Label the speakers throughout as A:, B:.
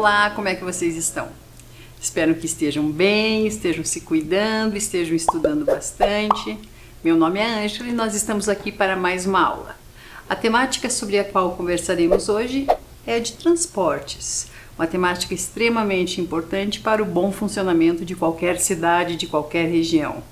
A: Olá, como é que vocês estão? Espero que estejam bem, estejam se cuidando, estejam estudando bastante. Meu nome é Ângela e nós estamos aqui para mais uma aula. A temática sobre a qual conversaremos hoje é a de transportes, uma temática extremamente importante para o bom funcionamento de qualquer cidade, de qualquer região.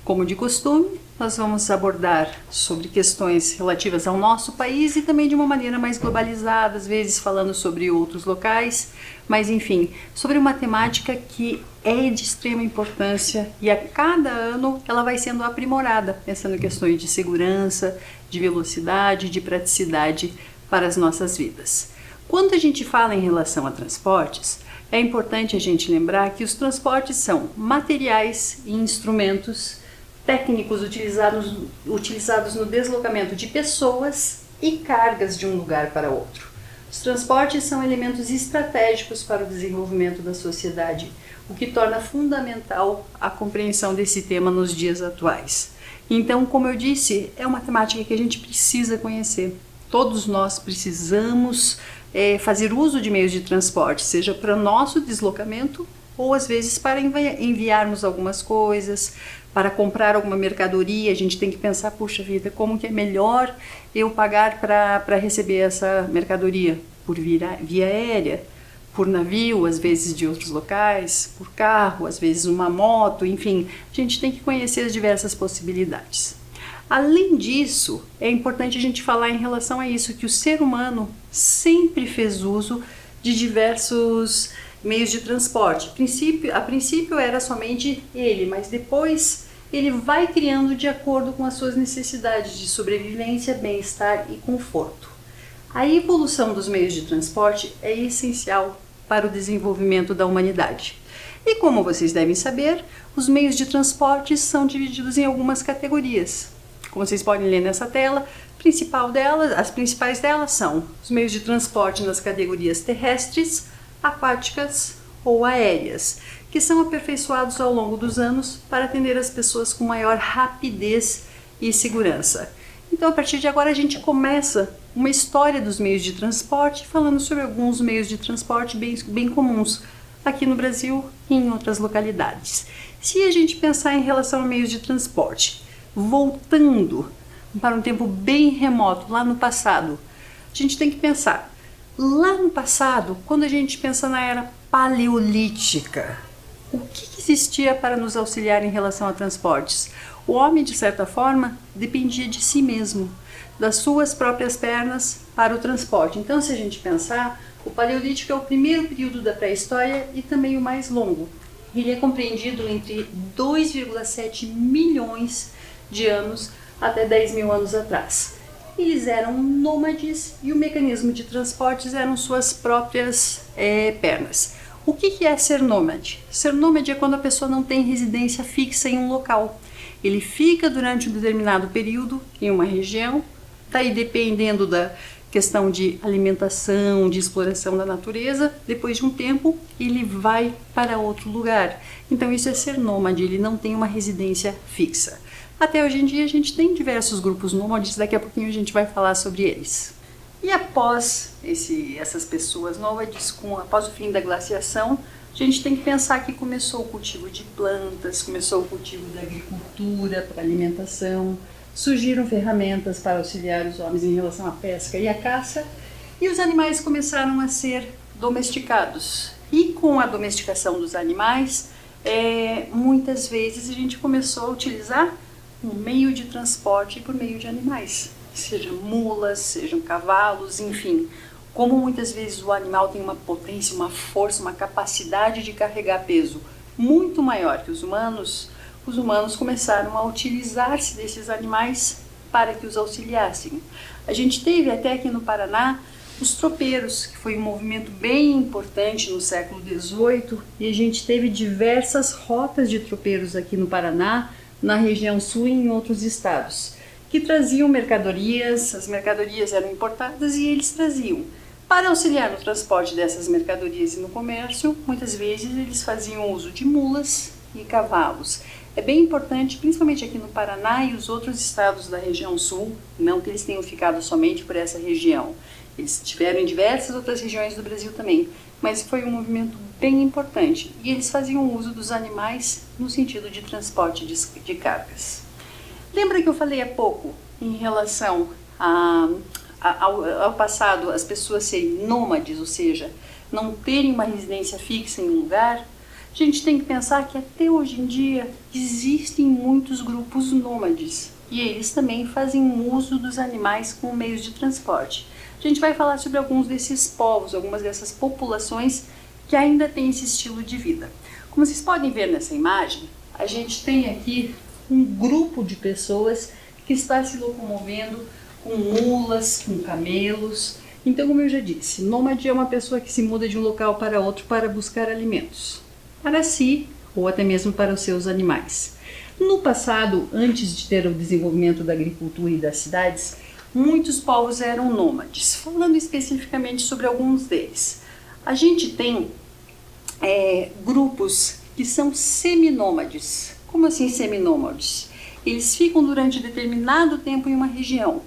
A: Como de costume, nós vamos abordar sobre questões relativas ao nosso país e também de uma maneira mais globalizada, às vezes falando sobre outros locais, mas enfim, sobre uma temática que é de extrema importância e a cada ano ela vai sendo aprimorada, pensando em questões de segurança, de velocidade, de praticidade para as nossas vidas. Quando a gente fala em relação a transportes, é importante a gente lembrar que os transportes são materiais e instrumentos técnicos utilizados no deslocamento de pessoas e cargas de um lugar para outro. Os transportes são elementos estratégicos para o desenvolvimento da sociedade, o que torna fundamental a compreensão desse tema nos dias atuais. Então, como eu disse, é uma temática que a gente precisa conhecer. Todos nós precisamos fazer uso de meios de transporte, seja para o nosso deslocamento ou às vezes para enviarmos algumas coisas, para comprar alguma mercadoria. A gente tem que pensar, puxa vida, como que é melhor eu pagar para receber essa mercadoria? Por via aérea, por navio, às vezes de outros locais, por carro, às vezes uma moto, enfim, a gente tem que conhecer as diversas possibilidades. Além disso, é importante a gente falar em relação a isso, que o ser humano sempre fez uso de diversos meios de transporte. A princípio era somente ele, mas depois ele vai criando de acordo com as suas necessidades de sobrevivência, bem-estar e conforto. A evolução dos meios de transporte é essencial para o desenvolvimento da humanidade. E como vocês devem saber, os meios de transporte são divididos em algumas categorias. Como vocês podem ler nessa tela, as principais delas são os meios de transporte nas categorias terrestres, aquáticas ou aéreas, que são aperfeiçoados ao longo dos anos para atender as pessoas com maior rapidez e segurança. Então, a partir de agora, a gente começa uma história dos meios de transporte, falando sobre alguns meios de transporte bem comuns aqui no Brasil e em outras localidades. Se a gente pensar em relação a meios de transporte, voltando para um tempo bem remoto, lá no passado, a gente tem que pensar, lá no passado, quando a gente pensa na era paleolítica, o que existia para nos auxiliar em relação a transportes? O homem, de certa forma, dependia de si mesmo, das suas próprias pernas para o transporte. Então, se a gente pensar, o paleolítico é o primeiro período da pré-história e também o mais longo. Ele é compreendido entre 2,7 milhões de anos até 10 mil anos atrás. Eles eram nômades e o mecanismo de transportes eram suas próprias pernas. O que é ser nômade? Ser nômade é quando a pessoa não tem residência fixa em um local. Ele fica durante um determinado período em uma região, daí dependendo da questão de alimentação, de exploração da natureza, depois de um tempo ele vai para outro lugar. Então isso é ser nômade, ele não tem uma residência fixa. Até hoje em dia a gente tem diversos grupos nômades, daqui a pouquinho a gente vai falar sobre eles. E após essas pessoas nômades, após o fim da glaciação, a gente tem que pensar que começou o cultivo de plantas, começou o cultivo da agricultura para alimentação, surgiram ferramentas para auxiliar os homens em relação à pesca e à caça, e os animais começaram a ser domesticados. E com a domesticação dos animais, muitas vezes a gente começou a utilizar um meio de transporte por meio de animais, sejam mulas, sejam cavalos, enfim. Como muitas vezes o animal tem uma potência, uma força, uma capacidade de carregar peso muito maior que os humanos começaram a utilizar-se desses animais para que os auxiliassem. A gente teve até aqui no Paraná os tropeiros, que foi um movimento bem importante no século XVIII, e a gente teve diversas rotas de tropeiros aqui no Paraná, na região sul e em outros estados, que traziam mercadorias. As mercadorias eram importadas e eles traziam. Para auxiliar no transporte dessas mercadorias e no comércio, muitas vezes eles faziam uso de mulas e cavalos. É bem importante, principalmente aqui no Paraná e os outros estados da região sul, não que eles tenham ficado somente por essa região. Eles tiveram em diversas outras regiões do Brasil também, mas foi um movimento bem importante. E eles faziam uso dos animais no sentido de transporte de cargas. Lembra que eu falei há pouco em relação ao passado, as pessoas serem nômades, ou seja, não terem uma residência fixa em um lugar? A gente tem que pensar que até hoje em dia existem muitos grupos nômades e eles também fazem uso dos animais como meios de transporte. A gente vai falar sobre alguns desses povos, algumas dessas populações que ainda têm esse estilo de vida. Como vocês podem ver nessa imagem, a gente tem aqui um grupo de pessoas que está se locomovendo com mulas, com camelos. Então, como eu já disse, nômade é uma pessoa que se muda de um local para outro para buscar alimentos, para si ou até mesmo para os seus animais. No passado, antes de ter o desenvolvimento da agricultura e das cidades, muitos povos eram nômades. Falando especificamente sobre alguns deles, a gente tem grupos que são seminômades. Como assim seminômades? Eles ficam durante determinado tempo em uma região.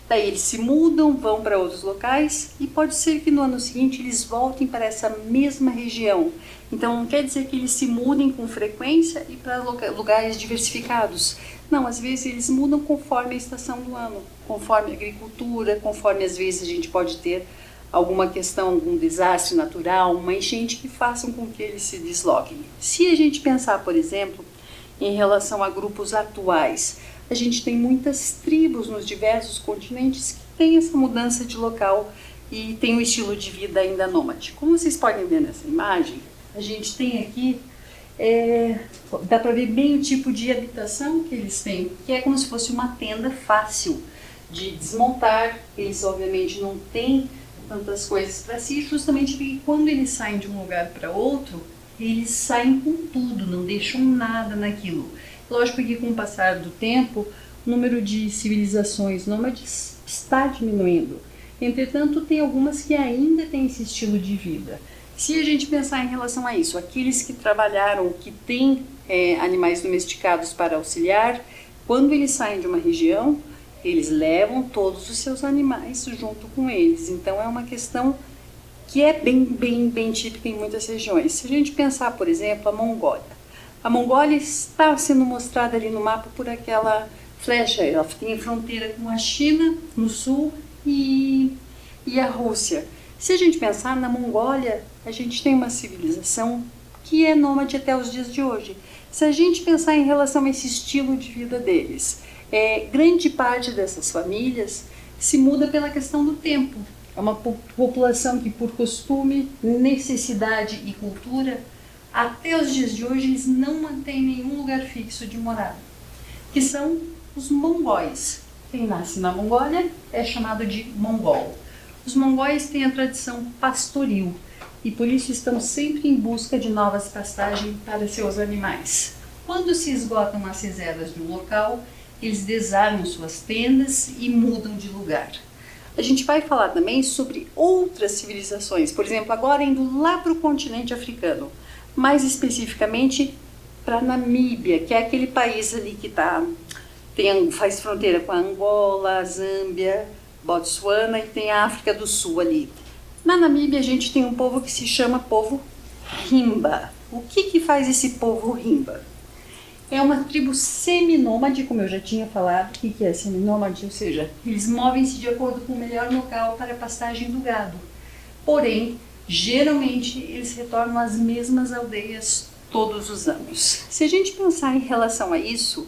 A: Daí eles se mudam, vão para outros locais e pode ser que no ano seguinte eles voltem para essa mesma região. Então não quer dizer que eles se mudem com frequência e para lugares diversificados. Não, às vezes eles mudam conforme a estação do ano, conforme a agricultura, conforme às vezes a gente pode ter alguma questão, algum desastre natural, uma enchente que façam com que eles se desloquem. Se a gente pensar, por exemplo, em relação a grupos atuais, a gente tem muitas tribos nos diversos continentes que têm essa mudança de local e tem um estilo de vida ainda nômade. Como vocês podem ver nessa imagem, a gente tem aqui, dá para ver bem o tipo de habitação que eles têm, que é como se fosse uma tenda fácil de desmontar. Eles obviamente não têm tantas coisas para si, justamente porque quando eles saem de um lugar para outro, eles saem com tudo, não deixam nada naquilo. Lógico que com o passar do tempo, o número de civilizações nômades está diminuindo. Entretanto, tem algumas que ainda têm esse estilo de vida. Se a gente pensar em relação a isso, aqueles que trabalharam, que têm animais domesticados para auxiliar, quando eles saem de uma região, eles levam todos os seus animais junto com eles. Então é uma questão que é bem típica em muitas regiões. Se a gente pensar, por exemplo, a Mongólia está sendo mostrada ali no mapa por aquela flecha. Ela tem fronteira com a China no sul e a Rússia. Se a gente pensar na Mongólia, a gente tem uma civilização que é nômade até os dias de hoje. Se a gente pensar em relação a esse estilo de vida deles, grande parte dessas famílias se muda pela questão do tempo. É uma população que, por costume, necessidade e cultura, até os dias de hoje eles não mantêm nenhum lugar fixo de morada, que são os mongóis. Quem nasce na Mongólia é chamado de mongol. Os mongóis têm a tradição pastoril e por isso estão sempre em busca de novas pastagens para seus animais. Quando se esgotam as reservas de um local, eles desarmam suas tendas e mudam de lugar. A gente vai falar também sobre outras civilizações, por exemplo, agora indo lá para o continente africano, mais especificamente para a Namíbia, que é aquele país ali que faz fronteira com a Angola, a Zâmbia, Botsuana e tem a África do Sul ali. Na Namíbia a gente tem um povo que se chama povo Himba. O que faz esse povo Himba? É uma tribo seminômade, como eu já tinha falado. O que é seminômade? Ou seja, eles movem-se de acordo com o melhor local para a pastagem do gado. Porém, geralmente eles retornam às mesmas aldeias todos os anos. Se a gente pensar em relação a isso,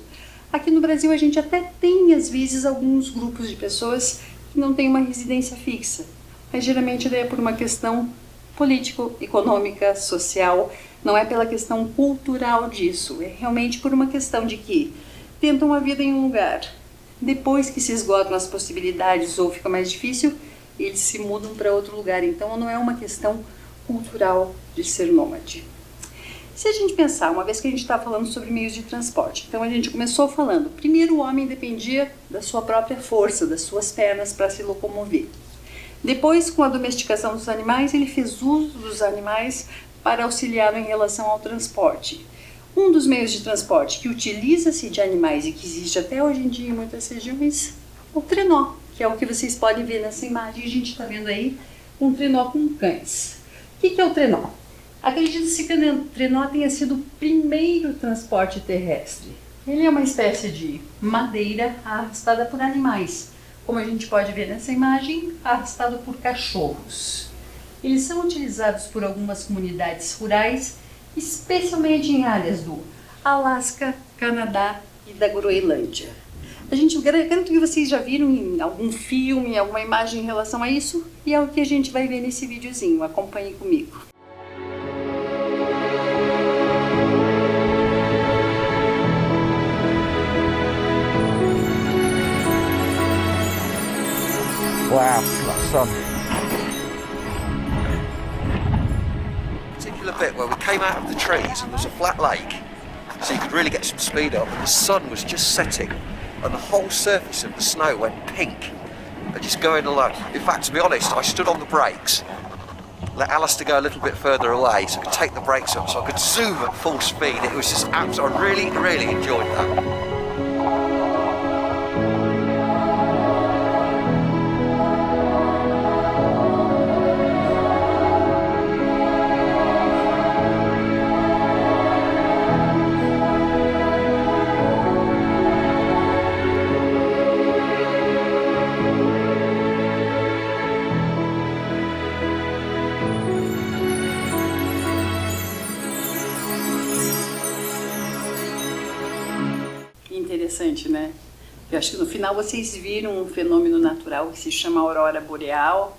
A: aqui no Brasil a gente até tem às vezes alguns grupos de pessoas que não têm uma residência fixa, mas geralmente é por uma questão político, econômica, social, não é pela questão cultural disso, é realmente por uma questão de que tentam a vida em um lugar, depois que se esgotam as possibilidades ou fica mais difícil, eles se mudam para outro lugar. Então não é uma questão cultural de ser nômade. Se a gente pensar, uma vez que a gente está falando sobre meios de transporte, então a gente começou falando, primeiro o homem dependia da sua própria força, das suas pernas para se locomover. Depois, com a domesticação dos animais, ele fez uso dos animais para auxiliar em relação ao transporte. Um dos meios de transporte que utiliza-se de animais e que existe até hoje em dia em muitas regiões o trenó, que é o que vocês podem ver nessa imagem. A gente está vendo aí um trenó com cães. O que é o trenó? Acredita-se que o trenó tenha sido o primeiro transporte terrestre. Ele é uma espécie de madeira arrastada por animais, como a gente pode ver nessa imagem, arrastado por cachorros. Eles são utilizados por algumas comunidades rurais, especialmente em áreas do Alasca, Canadá e da Groenlândia. Garanto que vocês já viram em algum filme, alguma imagem em relação a isso, e é o que a gente vai ver nesse videozinho. Acompanhe comigo.
B: Wow, that sun.
C: Particular bit where we came out of the trees and there was a flat lake, so you could really get some speed up, and the sun was just setting and the whole surface of the snow went pink and just going along. In fact, to be honest, I stood on the brakes, let Alistair go a little bit further away so I could take the brakes up so I could zoom at full speed. It was just absolutely, I really enjoyed that.
A: Interessante, né? Eu acho que no final vocês viram um fenômeno natural que se chama aurora boreal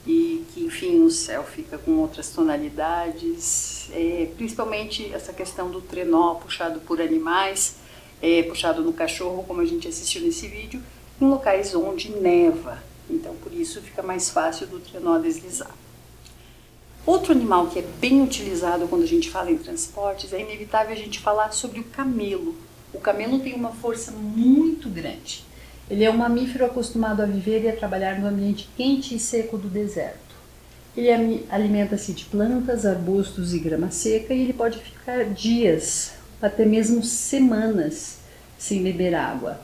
A: e que, enfim, o céu fica com outras tonalidades, principalmente essa questão do trenó puxado por animais, puxado no cachorro, como a gente assistiu nesse vídeo, em locais onde neva. Então, por isso fica mais fácil do trenó deslizar. Outro animal que é bem utilizado quando a gente fala em transportes, é inevitável a gente falar sobre o camelo. O camelo tem uma força muito grande. Ele é um mamífero acostumado a viver e a trabalhar no ambiente quente e seco do deserto. Ele alimenta-se de plantas, arbustos e grama seca e ele pode ficar dias, até mesmo semanas, sem beber água.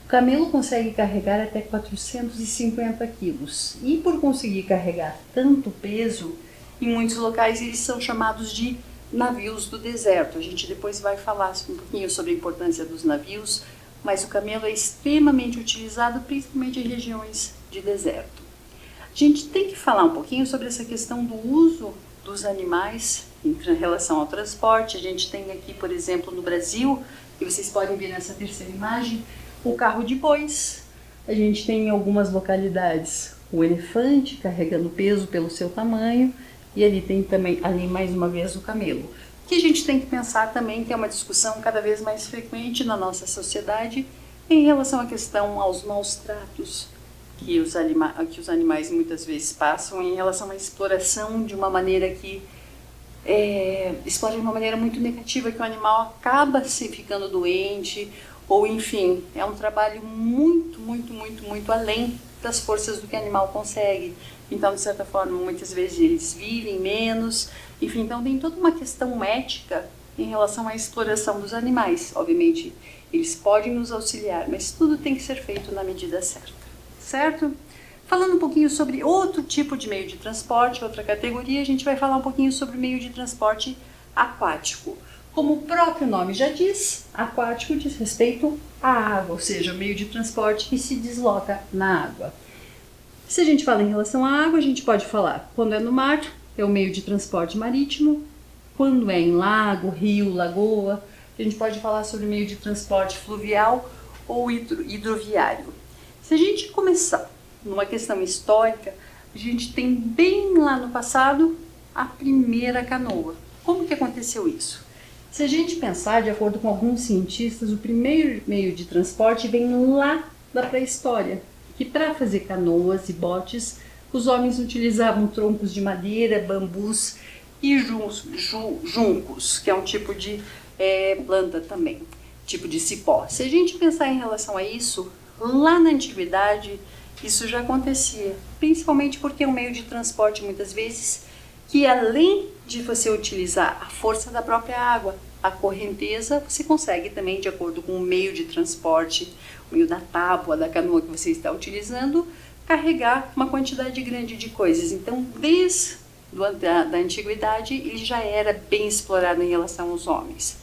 A: O camelo consegue carregar até 450 quilos e, por conseguir carregar tanto peso, em muitos locais eles são chamados de navios do deserto. A gente depois vai falar um pouquinho sobre a importância dos navios, mas o camelo é extremamente utilizado principalmente em regiões de deserto. A gente tem que falar um pouquinho sobre essa questão do uso dos animais em relação ao transporte. A gente tem aqui, por exemplo, no Brasil, que vocês podem ver nessa terceira imagem, o carro de bois. A gente tem em algumas localidades o elefante carregando peso pelo seu tamanho, e ali tem também, ali mais uma vez, o camelo. O que a gente tem que pensar também, que é uma discussão cada vez mais frequente na nossa sociedade, em relação à questão aos maus tratos que os animais muitas vezes passam, em relação à exploração de uma maneira que explora de uma maneira muito negativa, que o animal acaba se ficando doente, ou enfim, é um trabalho muito além das forças do que o animal consegue. Então, de certa forma, muitas vezes eles vivem menos, enfim, então tem toda uma questão ética em relação à exploração dos animais. Obviamente, eles podem nos auxiliar, mas tudo tem que ser feito na medida certa, certo? Falando um pouquinho sobre outro tipo de meio de transporte, outra categoria, a gente vai falar um pouquinho sobre o meio de transporte aquático. Como o próprio nome já diz, aquático diz respeito à água, ou seja, o meio de transporte que se desloca na água. Se a gente fala em relação à água, a gente pode falar quando é no mar, é o meio de transporte marítimo, quando é em lago, rio, lagoa, a gente pode falar sobre o meio de transporte fluvial ou hidroviário. Se a gente começar numa questão histórica, a gente tem bem lá no passado a primeira canoa. Como que aconteceu isso? Se a gente pensar, de acordo com alguns cientistas, o primeiro meio de transporte vem lá da pré-história, que para fazer canoas e botes, os homens utilizavam troncos de madeira, bambus e juncos, que é um tipo de planta também, tipo de cipó. Se a gente pensar em relação a isso, lá na antiguidade, isso já acontecia, principalmente porque é um meio de transporte, muitas vezes, que além de você utilizar a força da própria água, a correnteza, você consegue também, de acordo com o meio de transporte tamanho da tábua, da canoa que você está utilizando, carregar uma quantidade grande de coisas. Então, desde da antiguidade, ele já era bem explorado em relação aos homens.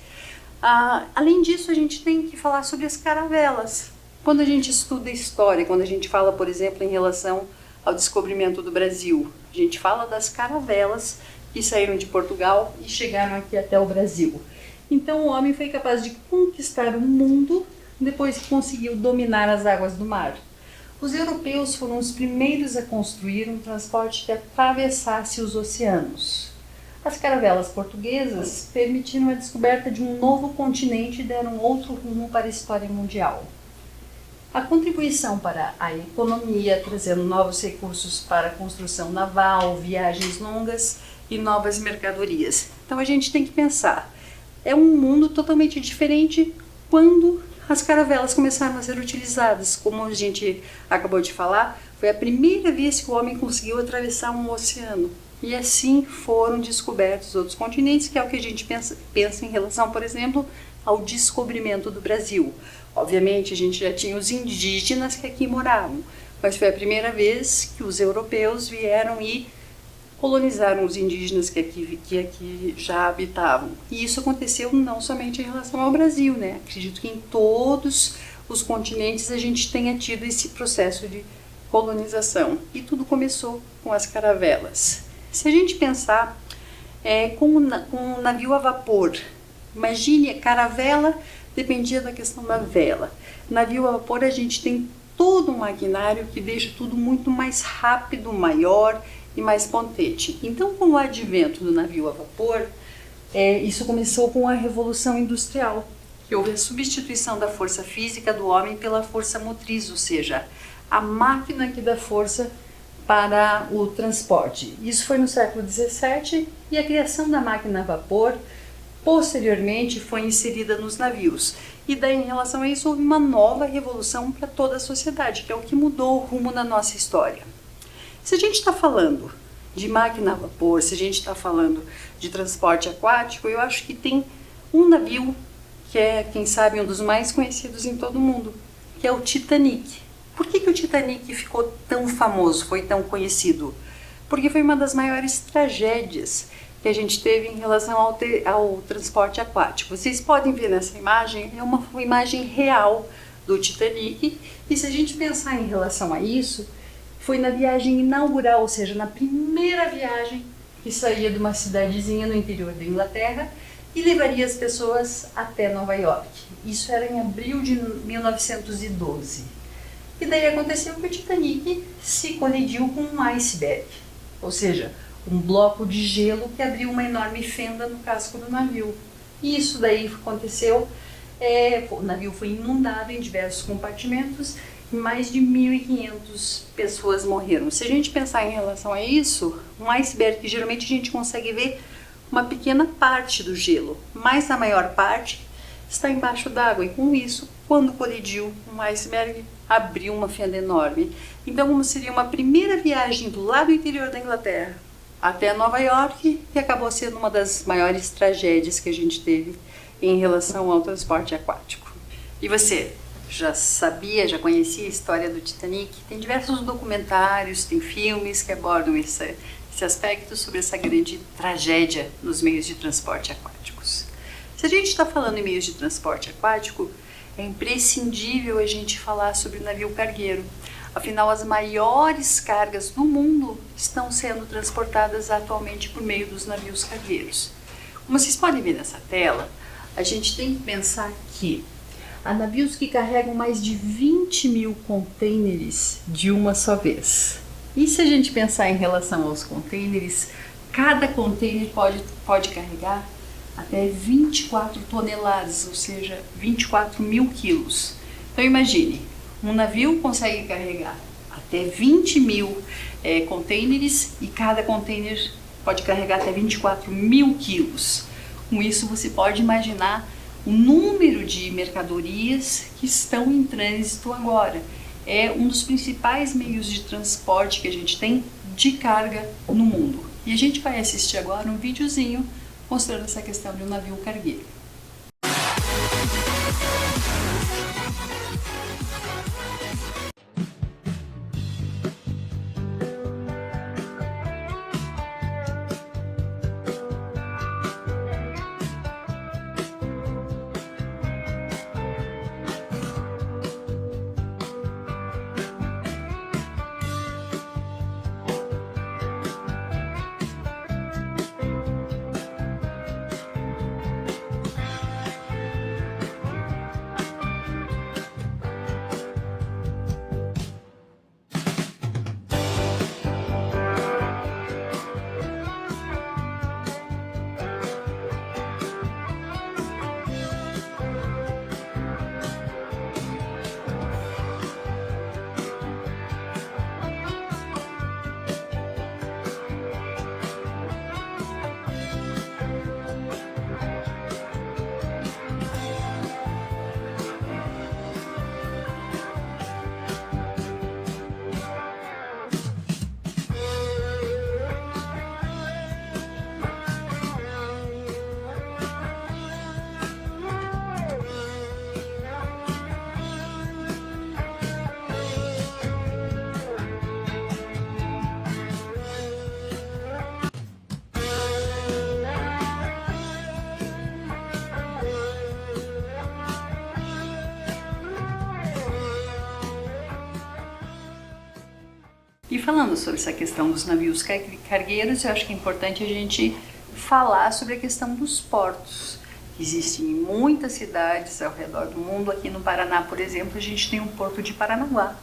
A: Além disso, a gente tem que falar sobre as caravelas. Quando a gente estuda história, quando a gente fala, por exemplo, em relação ao descobrimento do Brasil, a gente fala das caravelas que saíram de Portugal e chegaram aqui até o Brasil. Então, o homem foi capaz de conquistar o mundo depois que conseguiu dominar as águas do mar. Os europeus foram os primeiros a construir um transporte que atravessasse os oceanos. As caravelas portuguesas permitiram a descoberta de um novo continente e deram outro rumo para a história mundial. A contribuição para a economia, trazendo novos recursos para a construção naval, viagens longas e novas mercadorias. Então a gente tem que pensar, é um mundo totalmente diferente quando as caravelas começaram a ser utilizadas. Como a gente acabou de falar, foi a primeira vez que o homem conseguiu atravessar um oceano. E assim foram descobertos outros continentes, que é o que a gente pensa em relação, por exemplo, ao descobrimento do Brasil. Obviamente, a gente já tinha os indígenas que aqui moravam, mas foi a primeira vez que os europeus vieram e colonizaram os indígenas que aqui já habitavam. E isso aconteceu não somente em relação ao Brasil, né? Acredito que em todos os continentes a gente tenha tido esse processo de colonização. E tudo começou com as caravelas. Se a gente pensar com um navio a vapor, imagine, a caravela dependia da questão da vela. Navio a vapor, a gente tem todo um maquinário que deixa tudo muito mais rápido, maior e mais potente. Então, com o advento do navio a vapor, isso começou com a Revolução Industrial, que houve a substituição da força física do homem pela força motriz, ou seja, a máquina que dá força para o transporte. Isso foi no século XVII e a criação da máquina a vapor posteriormente foi inserida nos navios. E daí, em relação a isso, houve uma nova revolução para toda a sociedade, que é o que mudou o rumo da nossa história. Se a gente está falando de máquina a vapor, se a gente está falando de transporte aquático, eu acho que tem um navio que é, quem sabe, um dos mais conhecidos em todo o mundo, que é o Titanic. Por que o Titanic ficou tão famoso, foi tão conhecido? Porque foi uma das maiores tragédias que a gente teve em relação ao transporte aquático. Vocês podem ver nessa imagem, é uma imagem real do Titanic, e se a gente pensar em relação a isso, foi na viagem inaugural, ou seja, na primeira viagem que saía de uma cidadezinha no interior da Inglaterra e levaria as pessoas até Nova York. Isso era em abril de 1912. E daí aconteceu que o Titanic se colidiu com um iceberg, ou seja, um bloco de gelo que abriu uma enorme fenda no casco do navio. E isso daí aconteceu, o navio foi inundado em diversos compartimentos e mais de 1.500 pessoas morreram. Se a gente pensar em relação a isso, um iceberg, geralmente a gente consegue ver uma pequena parte do gelo, mas a maior parte está embaixo d'água, e com isso, quando colidiu, um iceberg abriu uma fenda enorme. Então, como seria uma primeira viagem do lado interior da Inglaterra até Nova York, e acabou sendo uma das maiores tragédias que a gente teve em relação ao transporte aquático. E você, já sabia, já conhecia a história do Titanic? Tem diversos documentários, tem filmes que abordam esse aspecto sobre essa grande tragédia nos meios de transporte aquáticos. Se a gente está falando em meios de transporte aquático, é imprescindível a gente falar sobre o navio cargueiro. Afinal, as maiores cargas do mundo estão sendo transportadas atualmente por meio dos navios cargueiros. Como vocês podem ver nessa tela, a gente tem que pensar que há navios que carregam mais de 20.000 contêineres de uma só vez. E se a gente pensar em relação aos contêineres, cada contêiner pode carregar até 24 toneladas, ou seja, 24.000 quilos. Então imagine, um navio consegue carregar até 20.000 contêineres e cada contêiner pode carregar até 24.000 quilos. Com isso você pode imaginar o número de mercadorias que estão em trânsito agora. É um dos principais meios de transporte que a gente tem de carga no mundo. E a gente vai assistir agora um videozinho mostrando essa questão de um navio cargueiro. E falando sobre essa questão dos navios cargueiros, eu acho que é importante a gente falar sobre a questão dos portos. Existem em muitas cidades ao redor do mundo. Aqui no Paraná, por exemplo, a gente tem o Porto de Paranaguá,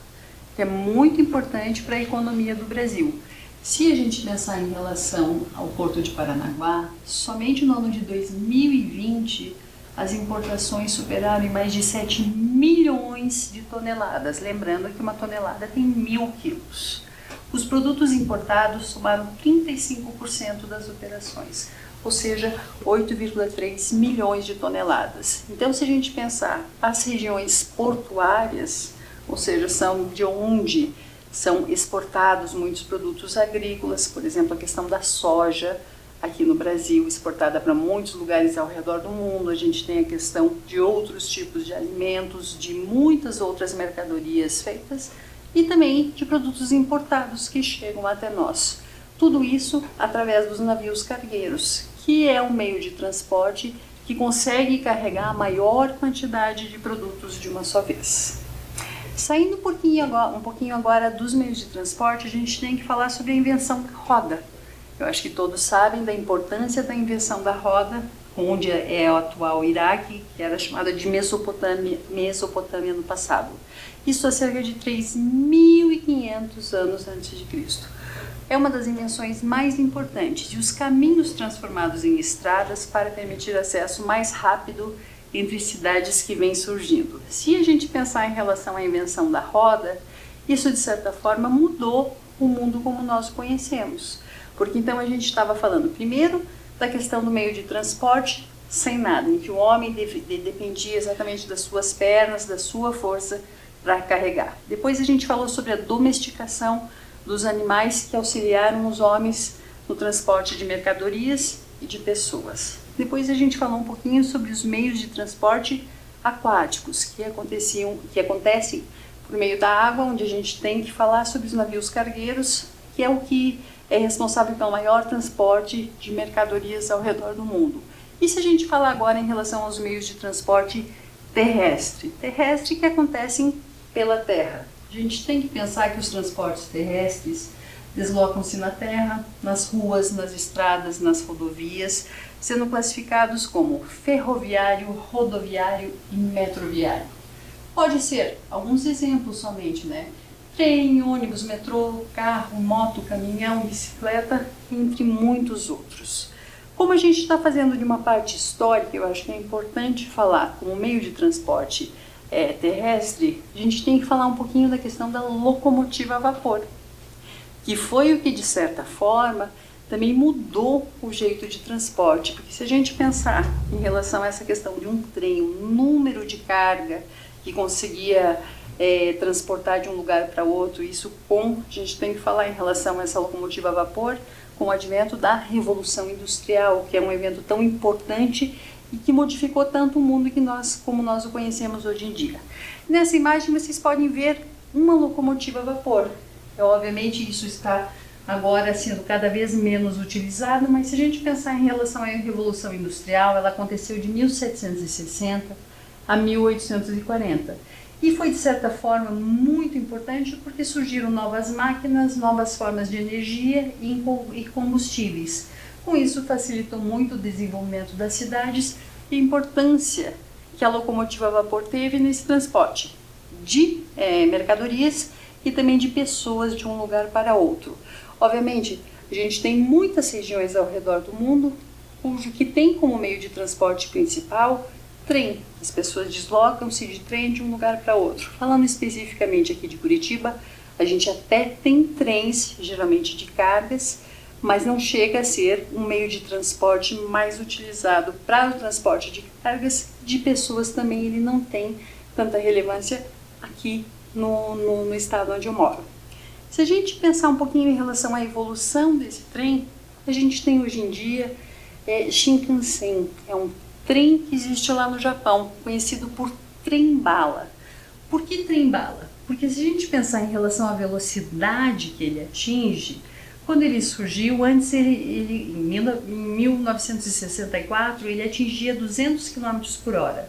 A: que é muito importante para a economia do Brasil. Se a gente pensar em relação ao Porto de Paranaguá, somente no ano de 2020 as importações superaram em mais de 7 milhões de toneladas. Lembrando que uma tonelada tem 1.000 quilos. Os produtos importados somaram 35% das operações, ou seja, 8,3 milhões de toneladas. Então, se a gente pensar as regiões portuárias, ou seja, são de onde são exportados muitos produtos agrícolas, por exemplo, a questão da soja, aqui no Brasil, exportada para muitos lugares ao redor do mundo. A gente tem a questão de outros tipos de alimentos, de muitas outras mercadorias feitas e também de produtos importados que chegam até nós. Tudo isso através dos navios cargueiros, que é um meio de transporte que consegue carregar a maior quantidade de produtos de uma só vez. Saindo um pouquinho agora dos meios de transporte, a gente tem que falar sobre a invenção da roda. Eu acho que todos sabem da importância da invenção da roda, onde é o atual Iraque, que era chamada de Mesopotâmia no passado. Isso há cerca de 3.500 anos antes de Cristo. É uma das invenções mais importantes e os caminhos transformados em estradas para permitir acesso mais rápido entre cidades que vêm surgindo. Se a gente pensar em relação à invenção da roda, isso de certa forma mudou o mundo como nós o conhecemos. Porque então a gente estava falando primeiro da questão do meio de transporte sem nada, em que o homem dependia exatamente das suas pernas, da sua força para carregar. Depois a gente falou sobre a domesticação dos animais que auxiliaram os homens no transporte de mercadorias e de pessoas. Depois a gente falou um pouquinho sobre os meios de transporte aquáticos que acontecem por meio da água, onde a gente tem que falar sobre os navios cargueiros, que é o que é responsável pelo maior transporte de mercadorias ao redor do mundo. E se a gente falar agora em relação aos meios de transporte terrestre que acontecem pela terra, a gente tem que pensar que os transportes terrestres deslocam-se na terra, nas ruas, nas estradas, nas rodovias, sendo classificados como ferroviário, rodoviário e metroviário. Pode ser alguns exemplos somente, né? Trem, ônibus, metrô, carro, moto, caminhão, bicicleta, entre muitos outros. Como a gente está fazendo de uma parte histórica, eu acho que é importante falar como meio de transporte terrestre, a gente tem que falar um pouquinho da questão da locomotiva a vapor, que foi o que, de certa forma, também mudou o jeito de transporte, porque se a gente pensar em relação a essa questão de um trem, o número de carga que conseguia transportar de um lugar para outro, a gente tem que falar em relação a essa locomotiva a vapor, com o advento da Revolução Industrial, que é um evento tão importante e que modificou tanto o mundo como nós o conhecemos hoje em dia. Nessa imagem vocês podem ver uma locomotiva a vapor. Obviamente isso está agora sendo cada vez menos utilizado, mas se a gente pensar em relação à Revolução Industrial, ela aconteceu de 1760 a 1840. E foi, de certa forma, muito importante porque surgiram novas máquinas, novas formas de energia e combustíveis. Com isso, facilitou muito o desenvolvimento das cidades e a importância que a locomotiva a vapor teve nesse transporte de mercadorias e também de pessoas de um lugar para outro. Obviamente, a gente tem muitas regiões ao redor do mundo que tem como meio de transporte principal trem. As pessoas deslocam-se de trem de um lugar para outro. Falando especificamente aqui de Curitiba, a gente até tem trens, geralmente de cargas, mas não chega a ser um meio de transporte mais utilizado para o transporte de cargas. De pessoas também ele não tem tanta relevância aqui no estado onde eu moro. Se a gente pensar um pouquinho em relação à evolução desse trem, a gente tem hoje em dia Shinkansen, é um trem que existe lá no Japão, conhecido por trem-bala. Por que trem-bala? Porque se a gente pensar em relação à velocidade que ele atinge, quando ele surgiu, antes em 1964, ele atingia 200 km por hora.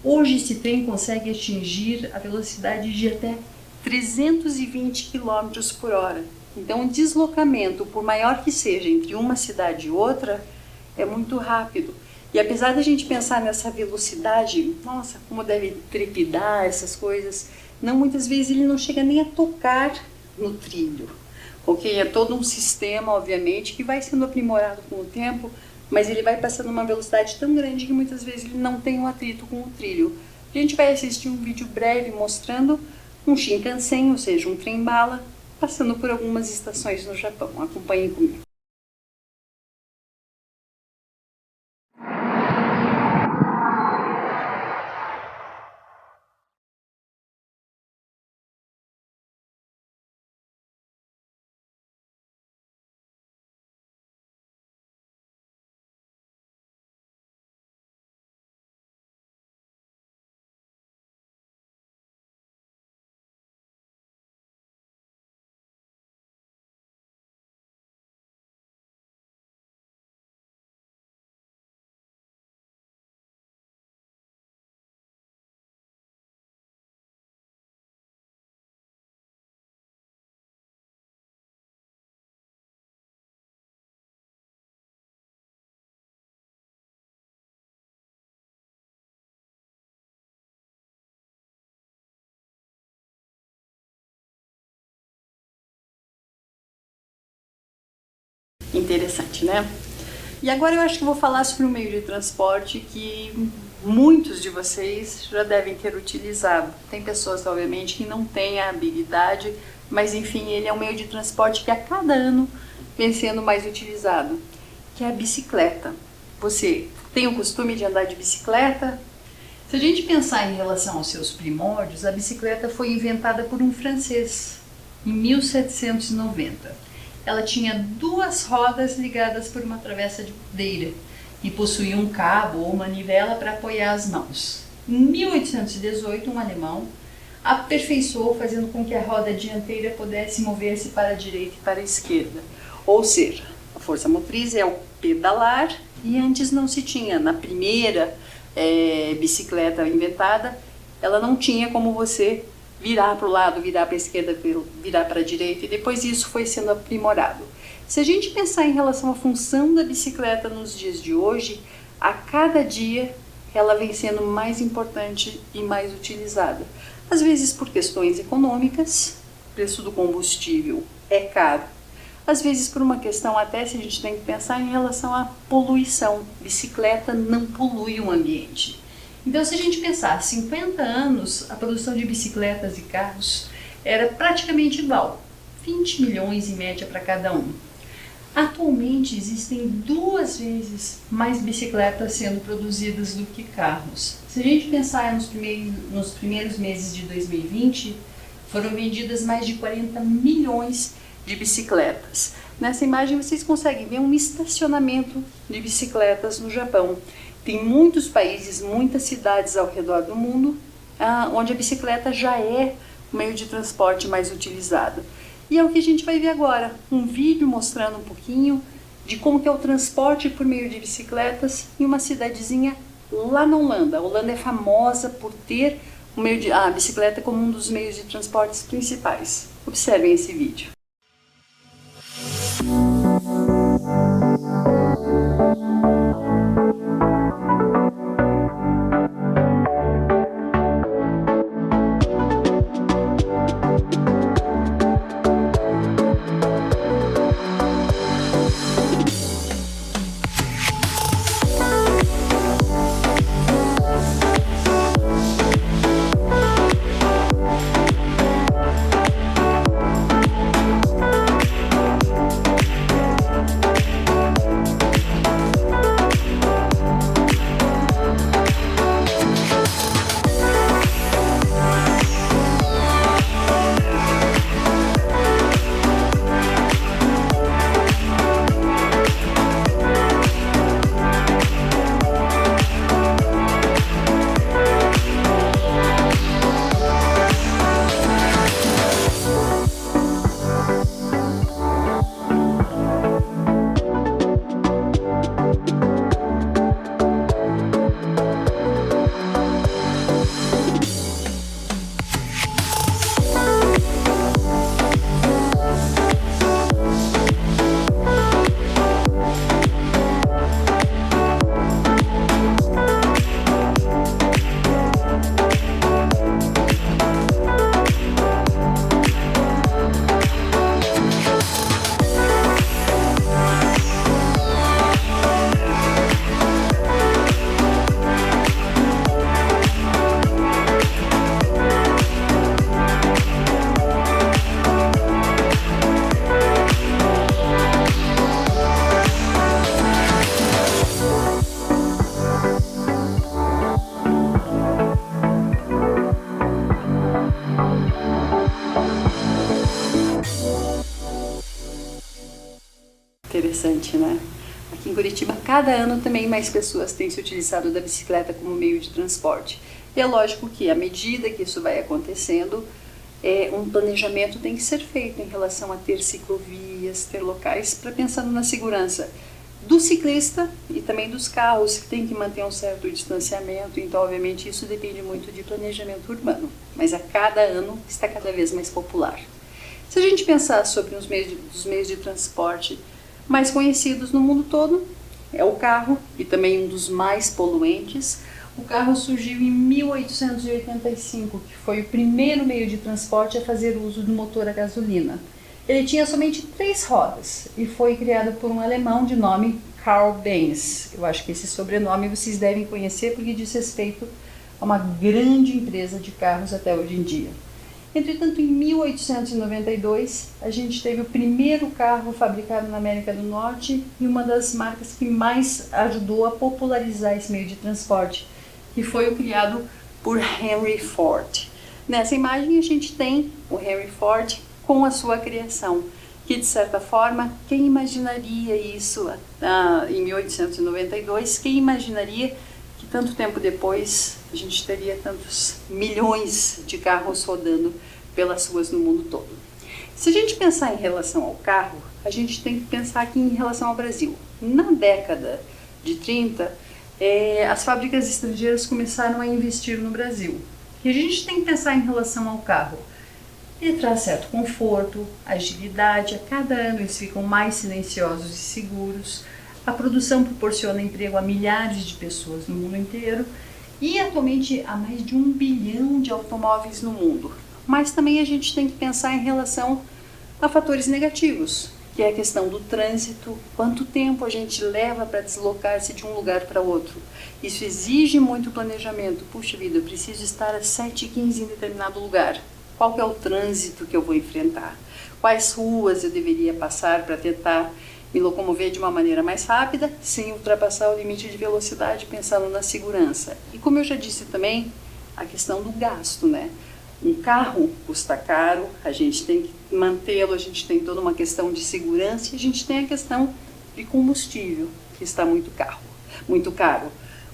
A: Hoje esse trem consegue atingir a velocidade de até 320 km por hora. Então, o deslocamento, por maior que seja, entre uma cidade e outra, é muito rápido. E apesar da gente pensar nessa velocidade, nossa, como deve trepidar essas coisas, não, muitas vezes ele não chega nem a tocar no trilho. Ok? É todo um sistema, obviamente, que vai sendo aprimorado com o tempo, mas ele vai passando uma velocidade tão grande que muitas vezes ele não tem um atrito com o trilho. A gente vai assistir um vídeo breve mostrando um Shinkansen, ou seja, um trem-bala, passando por algumas estações no Japão. Acompanhem comigo. Interessante, né? E agora eu acho que vou falar sobre um meio de transporte que muitos de vocês já devem ter utilizado. Tem pessoas, obviamente, que não têm a habilidade, mas enfim, ele é um meio de transporte que a cada ano vem sendo mais utilizado, que é a bicicleta. Você tem o costume de andar de bicicleta? Se a gente pensar em relação aos seus primórdios, a bicicleta foi inventada por um francês em 1790. Ela tinha duas rodas ligadas por uma travessa de madeira e possuía um cabo ou manivela para apoiar as mãos. Em 1818, um alemão aperfeiçoou, fazendo com que a roda dianteira pudesse mover-se para a direita e para a esquerda. Ou seja, a força motriz é o pedalar, e antes não se tinha. Na primeira bicicleta inventada, ela não tinha como você virar para o lado, virar para a esquerda, virar para a direita, e depois isso foi sendo aprimorado. Se a gente pensar em relação à função da bicicleta nos dias de hoje, a cada dia ela vem sendo mais importante e mais utilizada. Às vezes por questões econômicas, o preço do combustível é caro. Às vezes por uma questão até, se a gente tem que pensar em relação à poluição. Bicicleta não polui o ambiente. Então, se a gente pensar, 50 anos, a produção de bicicletas e carros era praticamente igual, 20 milhões em média para cada um. Atualmente, existem 2 vezes mais bicicletas sendo produzidas do que carros. Se a gente pensar nos primeiros meses de 2020, foram vendidas mais de 40 milhões de bicicletas. Nessa imagem, vocês conseguem ver um estacionamento de bicicletas no Japão. Tem muitos países, muitas cidades ao redor do mundo, onde a bicicleta já é o meio de transporte mais utilizado. E é o que a gente vai ver agora, um vídeo mostrando um pouquinho de como que é o transporte por meio de bicicletas em uma cidadezinha lá na Holanda. A Holanda é famosa por ter a bicicleta como um dos meios de transportes principais. Observem esse vídeo. interessante, né? Aqui em Curitiba, cada ano também mais pessoas têm se utilizado da bicicleta como meio de transporte. E é lógico que, à medida que isso vai acontecendo, um planejamento tem que ser feito em relação a ter ciclovias, ter locais para pensando na segurança do ciclista e também dos carros, que tem que manter um certo distanciamento. Então, obviamente, isso depende muito de planejamento urbano, mas a cada ano está cada vez mais popular. Se a gente pensar sobre os meios de transporte mais conhecidos no mundo todo, é o carro, e também um dos mais poluentes. O carro surgiu em 1885, que foi o primeiro meio de transporte a fazer uso do motor a gasolina. Ele tinha somente 3 rodas e foi criado por um alemão de nome Karl Benz. Eu acho que esse sobrenome vocês devem conhecer porque diz respeito a uma grande empresa de carros até hoje em dia. Entretanto, em 1892, a gente teve o primeiro carro fabricado na América do Norte e uma das marcas que mais ajudou a popularizar esse meio de transporte, que foi o criado por Henry Ford. Nessa imagem a gente tem o Henry Ford com a sua criação, que de certa forma, quem imaginaria isso em 1892, quem imaginaria que tanto tempo depois a gente teria tantos milhões de carros rodando pelas ruas no mundo todo. Se a gente pensar em relação ao carro, a gente tem que pensar aqui em relação ao Brasil. Na década de 30, as fábricas estrangeiras começaram a investir no Brasil. E a gente tem que pensar em relação ao carro. Ele traz certo conforto, agilidade, a cada ano eles ficam mais silenciosos e seguros. A produção proporciona emprego a milhares de pessoas no mundo inteiro e atualmente há mais de 1 bilhão de automóveis no mundo. Mas também a gente tem que pensar em relação a fatores negativos, que é a questão do trânsito, quanto tempo a gente leva para deslocar-se de um lugar para outro. Isso exige muito planejamento. Puxa vida, eu preciso estar às 7h15 em determinado lugar. Qual que é o trânsito que eu vou enfrentar? Quais ruas eu deveria passar para tentar me locomover de uma maneira mais rápida, sem ultrapassar o limite de velocidade, pensando na segurança? E como eu já disse também, a questão do gasto, né? Um carro custa caro, a gente tem que mantê-lo, a gente tem toda uma questão de segurança e a gente tem a questão de combustível, que está muito caro.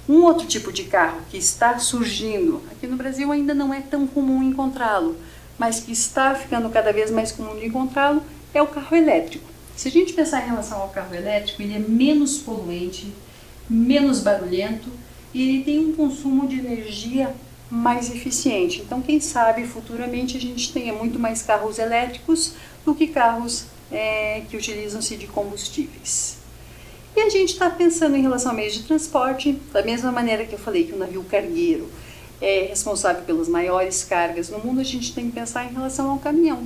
A: Um outro tipo de carro que está surgindo, aqui no Brasil ainda não é tão comum encontrá-lo, mas que está ficando cada vez mais comum de encontrá-lo, é o carro elétrico. Se a gente pensar em relação ao carro elétrico, ele é menos poluente, menos barulhento e ele tem um consumo de energia mais eficiente. Então, quem sabe futuramente a gente tenha muito mais carros elétricos do que carros que utilizam-se de combustíveis. E a gente está pensando em relação a meios de transporte, da mesma maneira que eu falei que o navio cargueiro é responsável pelas maiores cargas no mundo, a gente tem que pensar em relação ao caminhão.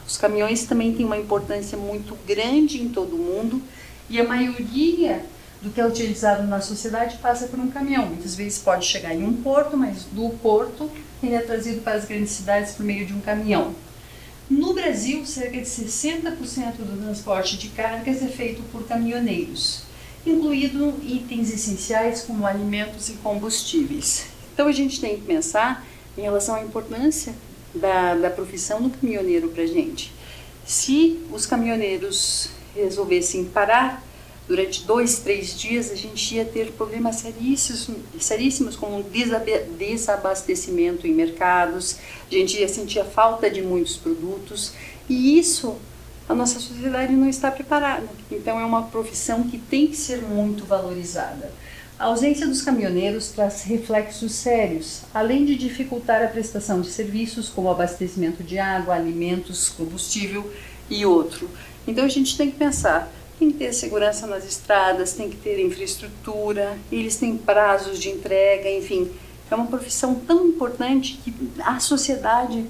A: Os caminhões também têm uma importância muito grande em todo o mundo e a maioria do que é utilizado na sociedade passa por um caminhão. Muitas vezes pode chegar em um porto, mas do porto ele é trazido para as grandes cidades por meio de um caminhão. No Brasil, cerca de 60% do transporte de cargas é feito por caminhoneiros, incluindo itens essenciais como alimentos e combustíveis. Então a gente tem que pensar em relação à importância da profissão do caminhoneiro para a gente. Se os caminhoneiros resolvessem parar durante 2, 3 dias, a gente ia ter problemas seríssimos como desabastecimento em mercados, a gente ia sentir a falta de muitos produtos e isso a nossa sociedade não está preparada. Então é uma profissão que tem que ser muito valorizada. A ausência dos caminhoneiros traz reflexos sérios, além de dificultar a prestação de serviços como abastecimento de água, alimentos, combustível e outro. Então a gente tem que pensar, tem que ter segurança nas estradas, tem que ter infraestrutura, eles têm prazos de entrega, enfim. É uma profissão tão importante que a sociedade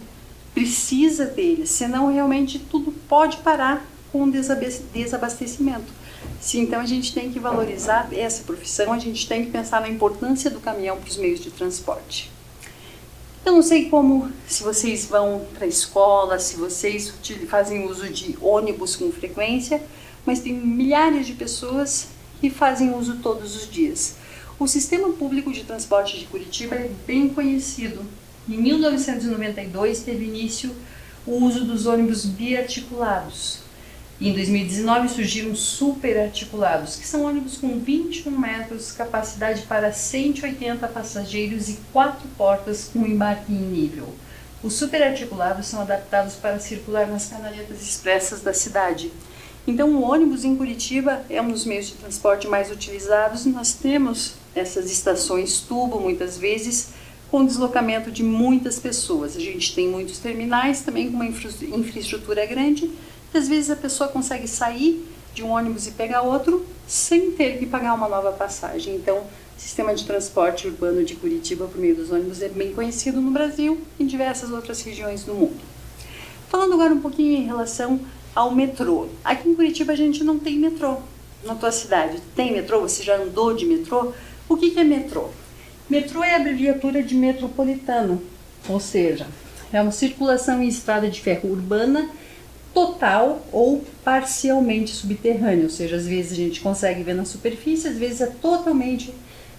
A: precisa deles, senão realmente tudo pode parar com o desabastecimento. Então a gente tem que valorizar essa profissão, a gente tem que pensar na importância do caminhão para os meios de transporte. Eu não sei se vocês vão para a escola, se vocês fazem uso de ônibus com frequência, mas tem milhares de pessoas que fazem uso todos os dias. O Sistema Público de Transporte de Curitiba é bem conhecido. Em 1992 teve início o uso dos ônibus biarticulados. E em 2019 surgiram superarticulados, que são ônibus com 21 metros, capacidade para 180 passageiros e 4 portas com embarque em nível. Os superarticulados são adaptados para circular nas canaletas expressas da cidade. Então, o ônibus em Curitiba é um dos meios de transporte mais utilizados. Nós temos essas estações tubo, muitas vezes, com deslocamento de muitas pessoas. A gente tem muitos terminais também com uma infraestrutura grande, que às vezes a pessoa consegue sair de um ônibus e pegar outro sem ter que pagar uma nova passagem. Então, o sistema de transporte urbano de Curitiba por meio dos ônibus é bem conhecido no Brasil e em diversas outras regiões do mundo. Falando agora um pouquinho em relação ao metrô. Aqui em Curitiba a gente não tem metrô. Na tua cidade tem metrô? Você já andou de metrô? O que é metrô? Metrô é a abreviatura de metropolitano, ou seja, é uma circulação em estrada de ferro urbana total ou parcialmente subterrânea, ou seja, às vezes a gente consegue ver na superfície, às vezes é totalmente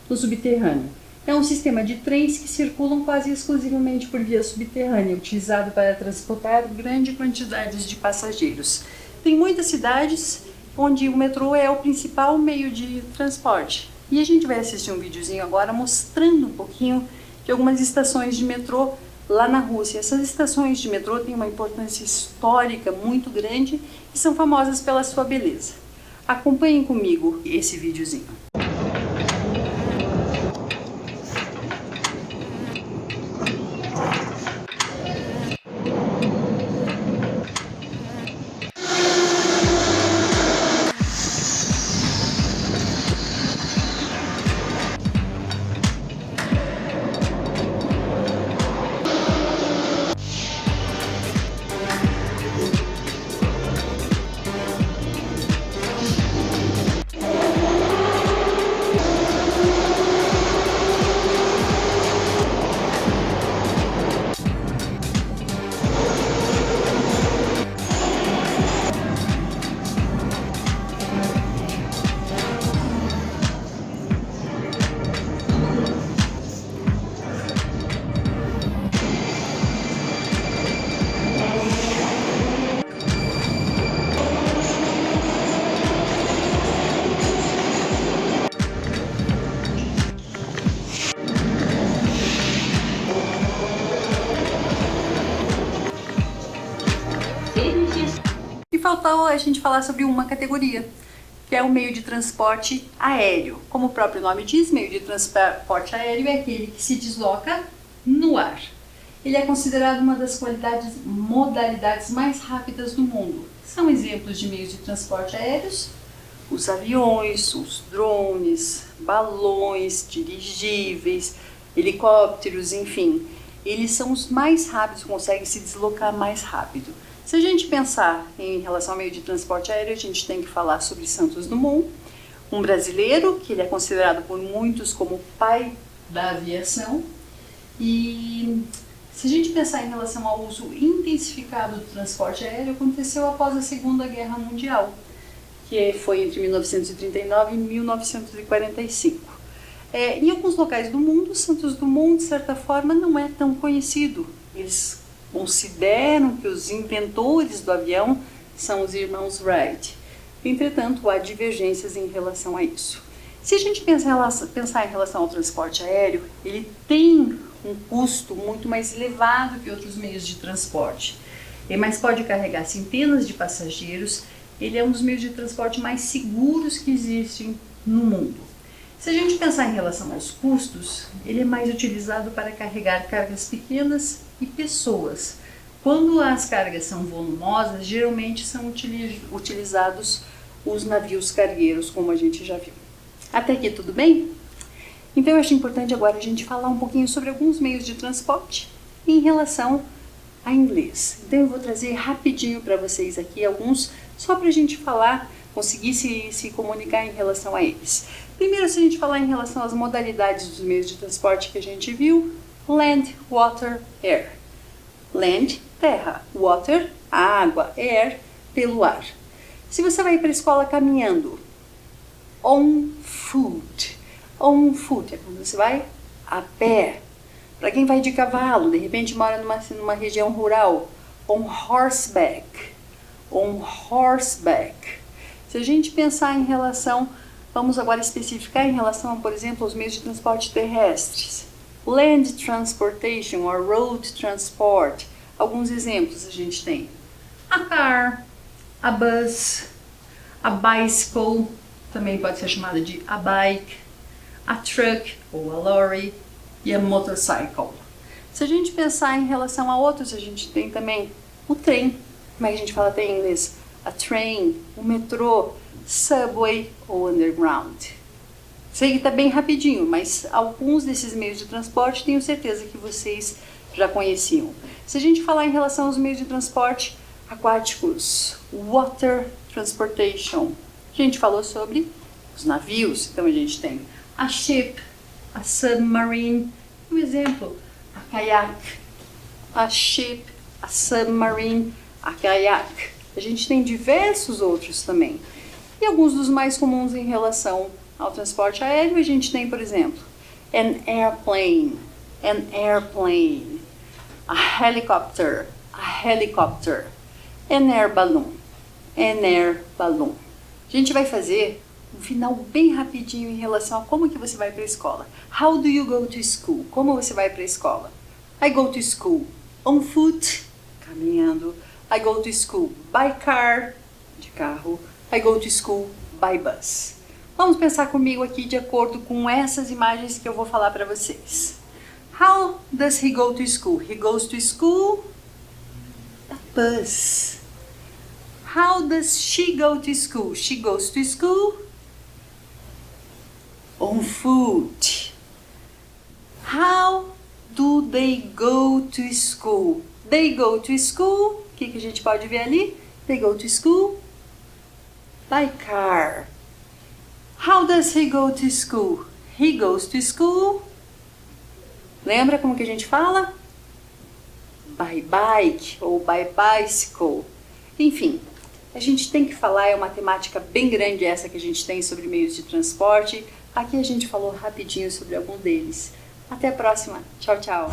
A: no subterrâneo. É um sistema de trens que circulam quase exclusivamente por via subterrânea, utilizado para transportar grandes quantidades de passageiros. Tem muitas cidades onde o metrô é o principal meio de transporte. E a gente vai assistir um videozinho agora mostrando um pouquinho de algumas estações de metrô lá na Rússia. Essas estações de metrô têm uma importância histórica muito grande e são famosas pela sua beleza. Acompanhem comigo esse videozinho. Faltou a gente falar sobre uma categoria, que é o meio de transporte aéreo. Como o próprio nome diz, meio de transporte aéreo é aquele que se desloca no ar. Ele é considerado uma das modalidades mais rápidas do mundo. São exemplos de meios de transporte aéreos: os aviões, os drones, balões, dirigíveis, helicópteros, enfim. Eles são os mais rápidos, conseguem se deslocar mais rápido. Se a gente pensar em relação ao meio de transporte aéreo, a gente tem que falar sobre Santos Dumont, um brasileiro que ele é considerado por muitos como o pai da aviação. E se a gente pensar em relação ao uso intensificado do transporte aéreo, aconteceu após a Segunda Guerra Mundial, que foi entre 1939 e 1945. Em alguns locais do mundo, Santos Dumont, de certa forma, não é tão conhecido. Eles consideram que os inventores do avião são os irmãos Wright. Entretanto, há divergências em relação a isso. Se a gente pensar em relação ao transporte aéreo, ele tem um custo muito mais elevado que outros meios de transporte, mas pode carregar centenas de passageiros. Ele é um dos meios de transporte mais seguros que existem no mundo. Se a gente pensar em relação aos custos, ele é mais utilizado para carregar cargas pequenas e pessoas. Quando as cargas são volumosas, geralmente são utilizados os navios cargueiros, como a gente já viu. Até aqui tudo bem? Então eu acho importante agora a gente falar um pouquinho sobre alguns meios de transporte em relação a inglês. Então eu vou trazer rapidinho para vocês aqui alguns, só para a gente falar, conseguir se comunicar em relação a eles. Primeiro, se a gente falar em relação às modalidades dos meios de transporte que a gente viu: land, water, air. Land, terra; water, água; air, pelo ar. Se você vai para a escola caminhando, on foot. On foot é quando você vai a pé. Para quem vai de cavalo, de repente mora numa região rural, on horseback. On horseback. Se a gente pensar em relação, vamos agora especificar em relação, por exemplo, aos meios de transporte terrestres. Land transportation or road transport. Alguns exemplos a gente tem. A car, a bus, a bicycle, também pode ser chamada de a bike, a truck ou a lorry e a motorcycle. Se a gente pensar em relação a outros, a gente tem também o trem. Como é que a gente fala até em inglês? A train, o metrô, subway ou underground. Sei que está bem rapidinho, mas alguns desses meios de transporte tenho certeza que vocês já conheciam. Se a gente falar em relação aos meios de transporte aquáticos, water transportation, a gente falou sobre os navios, então a gente tem a ship, a submarine, um exemplo, a kayak, a ship, a submarine, a kayak. A gente tem diversos outros também. E alguns dos mais comuns em relação ao transporte aéreo, a gente tem, por exemplo, an airplane, a helicopter, an air balloon. A gente vai fazer um final bem rapidinho em relação a como que você vai para a escola. How do you go to school? Como você vai para a escola? I go to school on foot, caminhando. I go to school by car, de carro. I go to school by bus. Vamos pensar comigo aqui de acordo com essas imagens que eu vou falar para vocês. How does he go to school? He goes to school by bus. How does she go to school? She goes to school on foot. How do they go to school? They go to school. O que a gente pode ver ali? They go to school by car. How does he go to school? He goes to school. Lembra como que a gente fala? By bike ou by bicycle. Enfim, a gente tem que falar, é uma temática bem grande essa que a gente tem sobre meios de transporte. Aqui a gente falou rapidinho sobre algum deles. Até a próxima. Tchau, tchau.